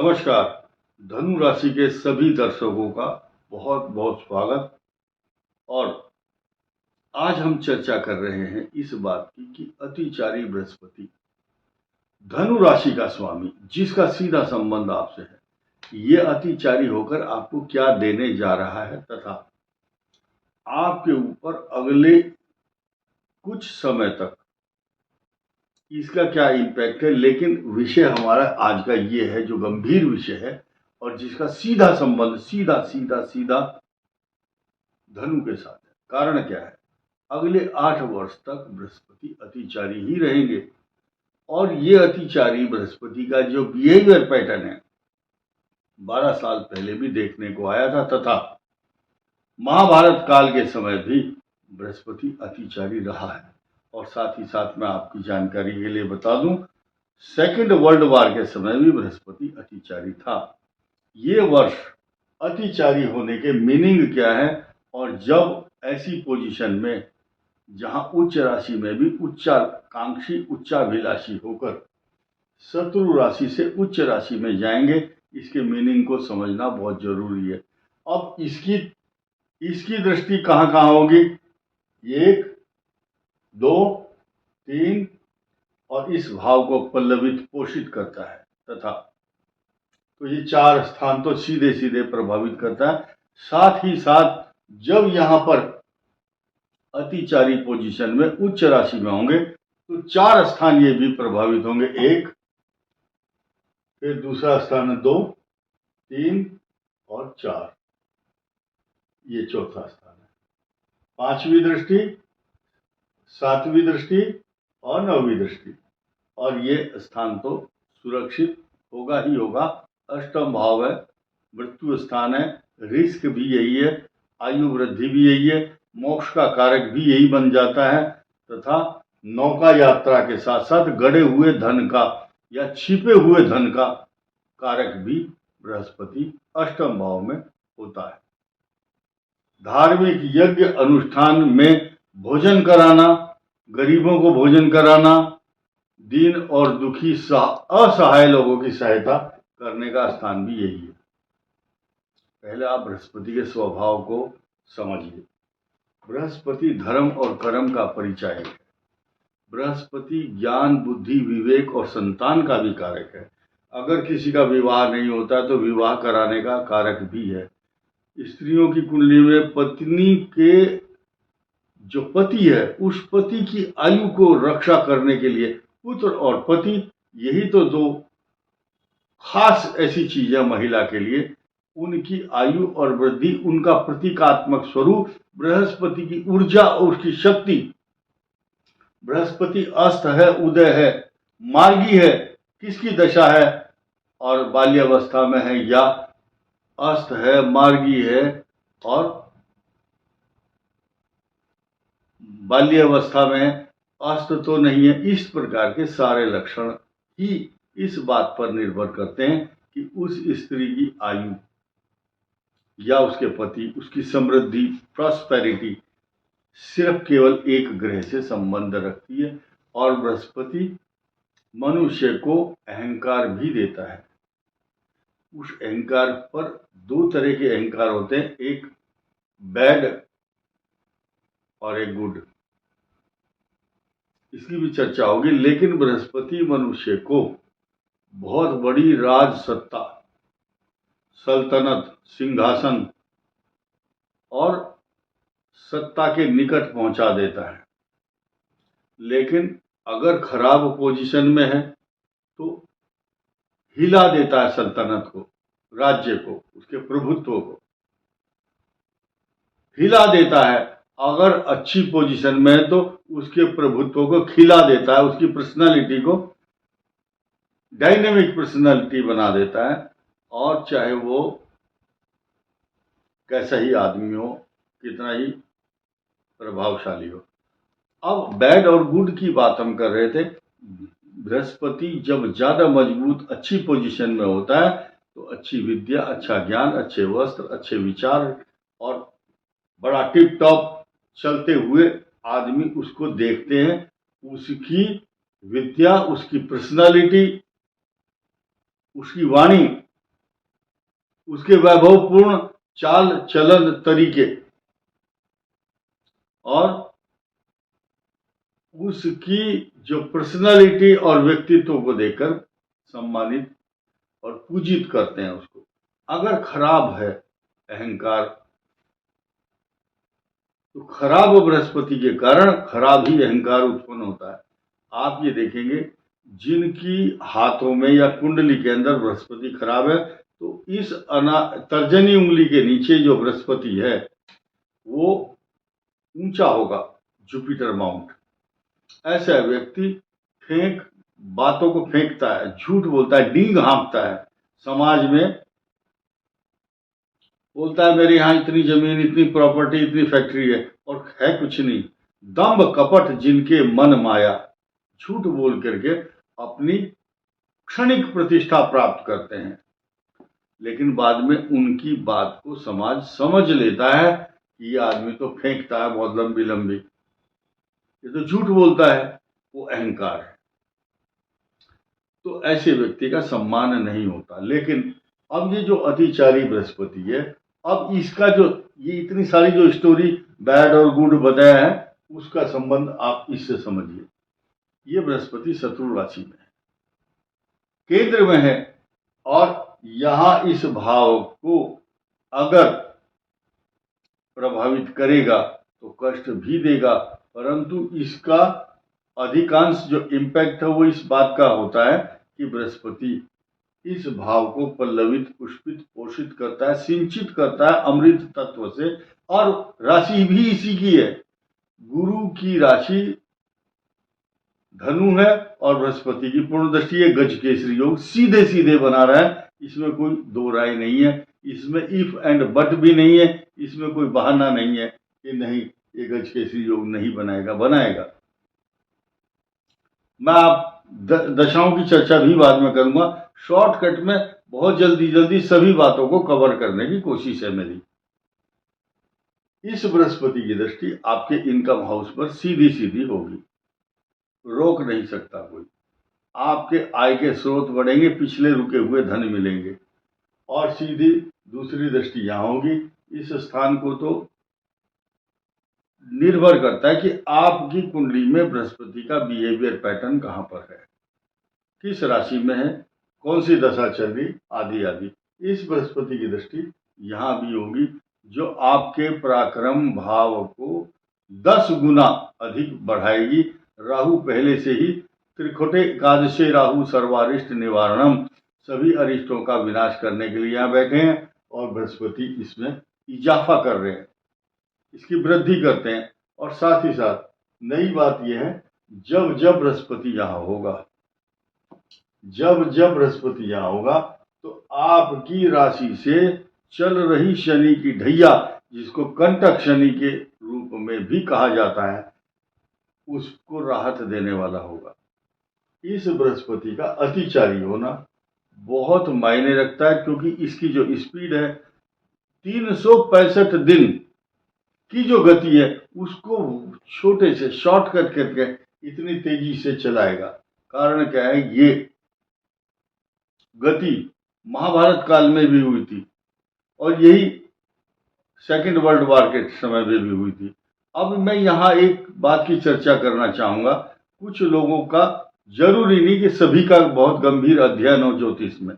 नमस्कार। धनु राशि के सभी दर्शकों का बहुत बहुत स्वागत। और आज हम चर्चा कर रहे हैं इस बात की कि अतिचारी बृहस्पति, धनु राशि का स्वामी, जिसका सीधा संबंध आपसे है, ये अतिचारी होकर आपको क्या देने जा रहा है तथा आपके ऊपर अगले कुछ समय तक इसका क्या इम्पैक्ट है। लेकिन विषय हमारा आज का ये है, जो गंभीर विषय है और जिसका सीधा संबंध सीधा सीधा सीधा धनु के साथ है। कारण क्या है? अगले 8 वर्ष तक बृहस्पति अतिचारी ही रहेंगे और ये अतिचारी बृहस्पति का जो बिहेवियर पैटर्न है 12 साल पहले भी देखने को आया था तथा महाभारत काल के समय भी बृहस्पति अतिचारी रहा है। और साथ ही साथ मैं आपकी जानकारी के लिए बता दूं, सेकेंड वर्ल्ड वॉर के समय भी बृहस्पति अतिचारी था। ये वर्ष अतिचारी होने के मीनिंग क्या है और जब ऐसी पोजीशन में जहां उच्च राशि में भी उच्चाकांक्षी उच्चाभिलाषी होकर शत्रु राशि से उच्च राशि में जाएंगे, इसके मीनिंग को समझना बहुत जरूरी है। अब इसकी दृष्टि कहाँ कहाँ होगी? 1, 2, 3 और इस भाव को पल्लवित पोषित करता है तथा तो ये 4 स्थान तो सीधे सीधे प्रभावित करता है। साथ ही साथ जब यहां पर अतिचारी पोजीशन में उच्च राशि में होंगे तो 4 स्थान ये भी प्रभावित होंगे। 1, फिर दूसरा स्थान 2, 3 और 4, ये चौथा स्थान है। 5वीं दृष्टि, 7वीं दृष्टि और 9वीं दृष्टि, और ये स्थान तो सुरक्षित होगा ही होगा। अष्टम भाव है, मृत्यु स्थान है, रिस्क भी यही है, आयु वृद्धि भी यही है, मोक्ष का कारक भी यही बन जाता है तथा नौका यात्रा के साथ साथ गड़े हुए धन का या छिपे हुए धन का कारक भी बृहस्पति अष्टम भाव में होता है। धार्मिक यज्ञ अनुष्ठान में भोजन कराना, गरीबों को भोजन कराना, दीन और दुखी असहाय लोगों की सहायता करने का स्थान भी यही है। पहले आप बृहस्पति के स्वभाव को समझिए। बृहस्पति धर्म और कर्म का परिचायक है। बृहस्पति ज्ञान, बुद्धि, विवेक और संतान का भी कारक है। अगर किसी का विवाह नहीं होता तो विवाह कराने का कारक भी है। स्त्रियों की कुंडली में पत्नी के जो पति है, उस पति की आयु को रक्षा करने के लिए पुत्र और पति, यही तो 2 खास ऐसी चीजें महिला के लिए। उनकी आयु और वृद्धि, उनका प्रतीकात्मक स्वरूप, बृहस्पति की ऊर्जा और उसकी शक्ति। बृहस्पति अस्त है, उदय है, मार्गी है, किसकी दशा है और बाल्यावस्था में है, या अस्त है, मार्गी है और बाल्यावस्था में है, अस्त तो नहीं है। इस प्रकार के सारे लक्षण ही इस बात पर निर्भर करते हैं कि उस स्त्री की आयु या उसके पति, उसकी समृद्धि, प्रॉस्पेरिटी सिर्फ केवल एक ग्रह से संबंध रखती है। और बृहस्पति मनुष्य को अहंकार भी देता है। उस अहंकार पर 2 तरह के अहंकार होते हैं, एक बैड और एक गुड। इसकी भी चर्चा होगी। लेकिन बृहस्पति मनुष्य को बहुत बड़ी राज सत्ता, सल्तनत, सिंहासन और सत्ता के निकट पहुंचा देता है। लेकिन अगर खराब पोजीशन में है तो हिला देता है सल्तनत को, राज्य को, उसके प्रभुत्व को हिला देता है। अगर अच्छी पोजीशन में है तो उसके प्रभुत्व को खिला देता है, उसकी पर्सनालिटी को डायनेमिक पर्सनालिटी बना देता है, और चाहे वो कैसा ही आदमी हो, कितना ही प्रभावशाली हो। अब बैड और गुड की बात हम कर रहे थे। बृहस्पति जब ज्यादा मजबूत अच्छी पोजीशन में होता है तो अच्छी विद्या, अच्छा ज्ञान, अच्छे वस्त्र, अच्छे विचार और बड़ा टिप टॉप चलते हुए आदमी उसको देखते हैं। उसकी विद्या, उसकी पर्सनालिटी, उसकी वाणी उसके वैभवपूर्ण चाल चलन तरीके और उसकी जो पर्सनालिटी और व्यक्तित्व को देखकर सम्मानित और पूजित करते हैं उसको। अगर खराब है अहंकार, तो खराब बृहस्पति के कारण खराब ही अहंकार उत्पन्न होता है। आप ये देखेंगे जिनकी हाथों में या कुंडली के अंदर बृहस्पति खराब है, तो इस तर्जनी उंगली के नीचे जो बृहस्पति है वो ऊंचा होगा, जुपिटर माउंट। ऐसा व्यक्ति बातों को फेंकता है, झूठ बोलता है, डींग हाँकता है, समाज में बोलता है मेरे यहाँ इतनी जमीन, इतनी प्रॉपर्टी, इतनी फैक्ट्री है, और है कुछ नहीं। दंभ कपट जिनके मन माया, झूठ बोल करके अपनी क्षणिक प्रतिष्ठा प्राप्त करते हैं, लेकिन बाद में उनकी बात को समाज समझ लेता है कि ये आदमी तो फेंकता है बहुत लंबी लंबी, ये तो झूठ बोलता है, वो अहंकार है। तो ऐसे व्यक्ति का सम्मान नहीं होता। लेकिन अब ये जो अतिचारी बृहस्पति है, अब इसका जो ये इतनी सारी जो स्टोरी बैड और गुड बताया है, उसका संबंध आप इससे समझिए। ये बृहस्पति शत्रु राशि में है, केंद्र में है, और यहां इस भाव को अगर प्रभावित करेगा तो कष्ट भी देगा, परंतु इसका अधिकांश जो इम्पैक्ट है वो इस बात का होता है कि बृहस्पति इस भाव को पल्लवित, पुष्पित, पोषित करता है, सिंचित करता है अमृत तत्व से, और राशि भी इसी की है। गुरु की राशि धनु है और बृहस्पति की पूर्ण दृष्टि है, गज केसरी योग सीधे सीधे बना रहा है, इसमें कोई दो राय नहीं है, इसमें इफ एंड बट भी नहीं है, इसमें कोई बहाना नहीं है कि नहीं ये गज केसरी योग नहीं बनाएगा, बनाएगा। मैं आप दशाओं की चर्चा भी बाद में करूंगा, शॉर्टकट में बहुत जल्दी सभी बातों को कवर करने की कोशिश है मेरी। इस बृहस्पति की दृष्टि आपके इनकम हाउस पर सीधी सीधी होगी, रोक नहीं सकता कोई। आपके आय के स्रोत बढ़ेंगे, पिछले रुके हुए धन मिलेंगे, और सीधी दूसरी दृष्टि यहां होगी। इस स्थान को तो निर्भर करता है कि आपकी कुंडली में बृहस्पति का बिहेवियर पैटर्न कहां पर है, किस राशि में है, कौन सी दशा चल रही, आदि आदि। इस बृहस्पति की दृष्टि यहां भी होगी, जो आपके पराक्रम भाव को 10 गुना अधिक बढ़ाएगी। राहु पहले से ही त्रिकुटे एकादशे राहु सर्वारिष्ट निवारणम, सभी अरिष्टों का विनाश करने के लिए यहाँ बैठे हैं, और बृहस्पति इसमें इजाफा कर रहे हैं, इसकी वृद्धि करते हैं। और साथ ही साथ नई बात यह है, जब जब बृहस्पति यहाँ होगा, जब जब बृहस्पति यहाँ होगा, तो आपकी राशि से चल रही शनि की ढैया, जिसको कंटक शनि के रूप में भी कहा जाता है, उसको राहत देने वाला होगा। इस बृहस्पति का अतिचारी होना बहुत मायने रखता है, क्योंकि इसकी जो स्पीड है 365 दिन की जो गति है, उसको छोटे से शॉर्टकट करके इतनी तेजी से चलाएगा। कारण क्या है, ये गति महाभारत काल में भी हुई थी, और यही सेकेंड वर्ल्ड वॉर के समय में भी हुई थी। अब मैं यहाँ एक बात की चर्चा करना चाहूंगा, कुछ लोगों का, जरूरी नहीं कि सभी का बहुत गंभीर अध्ययन हो ज्योतिष में।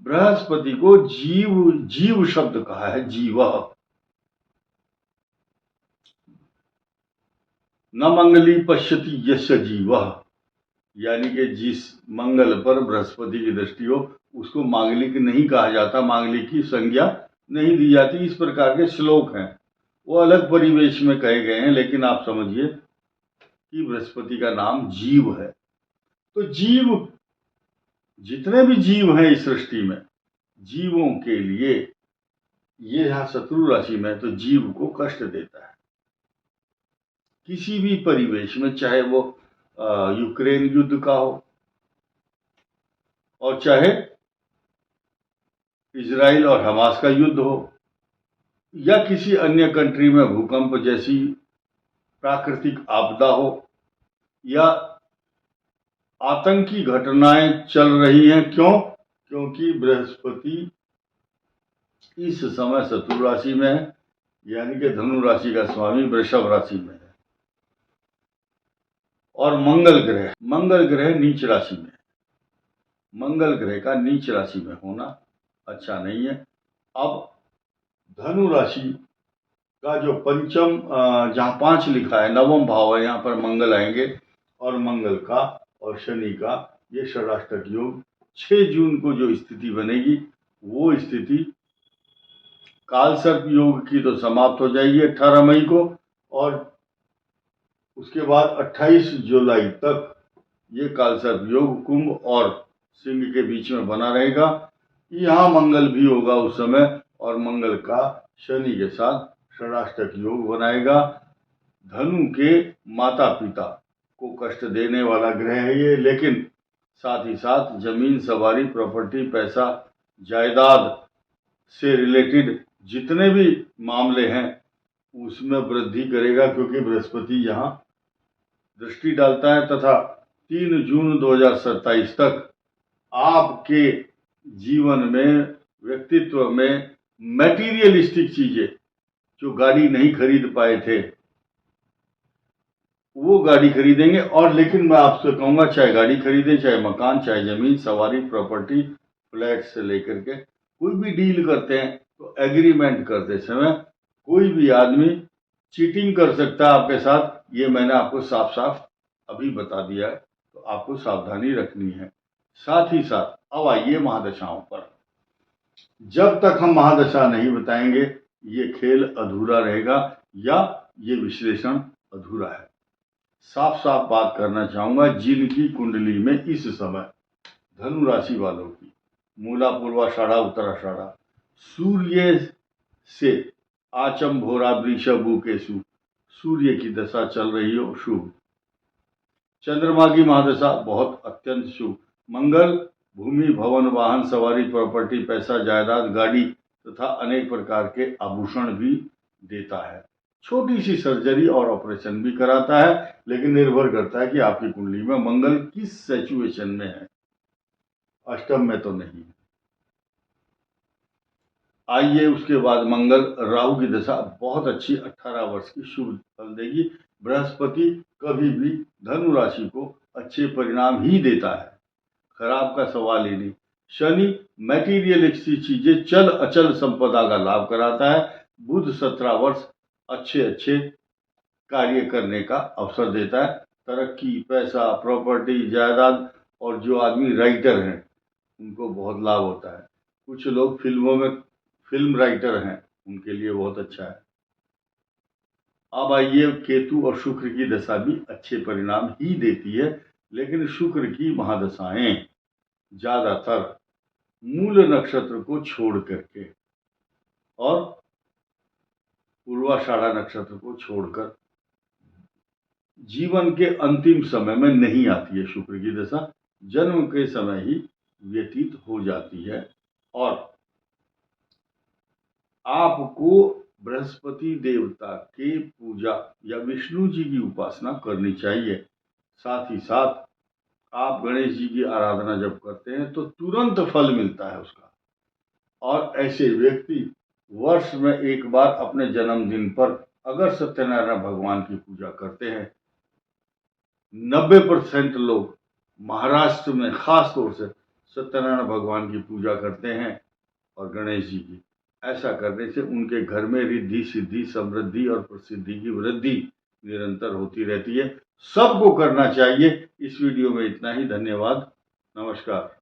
बृहस्पति को जीव शब्द कहा है, जीवः। न मंगली पश्यति यस्य जीवः, यानी कि जिस मंगल पर बृहस्पति की दृष्टि हो उसको मांगलिक नहीं कहा जाता, मांगलिक की संज्ञा नहीं दी जाती। इस प्रकार के श्लोक हैं, वो अलग परिवेश में कहे गए हैं, लेकिन आप समझिए कि बृहस्पति का नाम जीव है। तो जीव, जितने भी जीव हैं इस सृष्टि में, जीवों के लिए ये यहां शत्रु राशि में, तो जीव को कष्ट देता है किसी भी परिवेश में, चाहे वो यूक्रेन युद्ध का हो, और चाहे इजराइल और हमास का युद्ध हो, या किसी अन्य कंट्री में भूकंप जैसी प्राकृतिक आपदा हो, या आतंकी घटनाएं चल रही हैं। क्यों? क्योंकि बृहस्पति इस समय शत्रु राशि में है, यानी कि धनु राशि का स्वामी वृषभ राशि में है। और मंगल ग्रह नीच राशि में है। मंगल ग्रह का नीच राशि में होना अच्छा नहीं है। अब धनु राशि का जो पंचम, जहाँ 5 लिखा है, नवम भाव है, यहाँ पर मंगल आएंगे और मंगल का और शनि का ये षडाष्टक योग 6 जून को जो स्थिति बनेगी, वो स्थिति कालसर्प योग की तो समाप्त हो जाएगी 18 मई को, और उसके बाद 28 जुलाई तक ये कालसर्प योग कुंभ और सिंह के बीच में बना रहेगा। यहाँ मंगल भी होगा उस समय, और मंगल का शनि के साथ षडाष्टक योग बनाएगा। धनु के माता पिता को कष्ट देने वाला ग्रह है ये, लेकिन साथ ही साथ जमीन सवारी, प्रॉपर्टी, पैसा, जायदाद से रिलेटेड जितने भी मामले हैं उसमें वृद्धि करेगा, क्योंकि बृहस्पति यहाँ दृष्टि डालता है। तथा 3 जून 2027 तक आपके जीवन में, व्यक्तित्व में मैटीरियलिस्टिक चीजें, जो गाड़ी नहीं खरीद पाए थे वो गाड़ी खरीदेंगे। और लेकिन मैं आपसे कहूंगा, चाहे गाड़ी खरीदें, चाहे मकान, चाहे जमीन सवारी, प्रॉपर्टी, फ्लैट से लेकर के कोई भी डील करते हैं तो एग्रीमेंट करते समय कोई भी आदमी चीटिंग कर सकता है आपके साथ। ये मैंने आपको साफ साफ अभी बता दिया है, तो आपको सावधानी रखनी है। साथ ही साथ अब आइए महादशाओं पर। जब तक हम महादशा नहीं बताएंगे ये खेल अधूरा रहेगा, या ये विश्लेषण अधूरा है। साफ साफ बात करना चाहूंगा, जिनकी कुंडली में इस समय धनु राशि वालों की मूला, पूर्वाषाढ़ा, उत्तराषाढ़ा, सूर्य से आचम, भोरा, वृषभ, केशु, सूर्य की दशा चल रही हो, शुभ। चंद्रमा की महादशा बहुत अत्यंत शुभ। मंगल भूमि, भवन, वाहन, सवारी, प्रॉपर्टी, पैसा, जायदाद, गाड़ी तथा अनेक प्रकार के आभूषण भी देता है। छोटी सी सर्जरी और ऑपरेशन भी कराता है, लेकिन निर्भर करता है कि आपकी कुंडली में मंगल किस सिचुएशन में है, अष्टम में तो नहीं। आइए उसके बाद मंगल, राहु की दशा बहुत अच्छी 18 वर्ष की शुभ फल देगी। बृहस्पति कभी भी धनु राशि को अच्छे परिणाम ही देता है, खराब का सवाल ही नहीं। शनि मैटीरियलिस्टिक चीजें, चल अचल संपदा का लाभ कराता है। बुध 17 वर्ष अच्छे कार्य करने का अवसर देता है, तरक्की, पैसा, प्रॉपर्टी, जायदाद। और जो आदमी राइटर हैं उनको बहुत लाभ होता है। कुछ लोग फिल्मों में फिल्म राइटर हैं, उनके लिए बहुत अच्छा है। अब आइए, केतु और शुक्र की दशा भी अच्छे परिणाम ही देती है, लेकिन शुक्र की महादशाएं ज्यादातर मूल नक्षत्र को छोड़ करके और पूर्वाषाढ़ा नक्षत्र को छोड़कर जीवन के अंतिम समय में नहीं आती है। शुक्र की दशा जन्म के समय ही व्यतीत हो जाती है। और आपको बृहस्पति देवता के पूजा या विष्णु जी की उपासना करनी चाहिए। साथ ही साथ आप गणेश जी की आराधना जब करते हैं तो तुरंत फल मिलता है उसका। और ऐसे व्यक्ति वर्ष में एक बार अपने जन्मदिन पर अगर सत्यनारायण भगवान की पूजा करते हैं, 90% लोग महाराष्ट्र में खास तौर से सत्यनारायण भगवान की पूजा करते हैं और गणेश जी की। ऐसा करने से उनके घर में रिद्धि, सिद्धि, समृद्धि और प्रसिद्धि की वृद्धि निरंतर होती रहती है। सबको करना चाहिए। इस वीडियो में इतना ही। धन्यवाद। नमस्कार।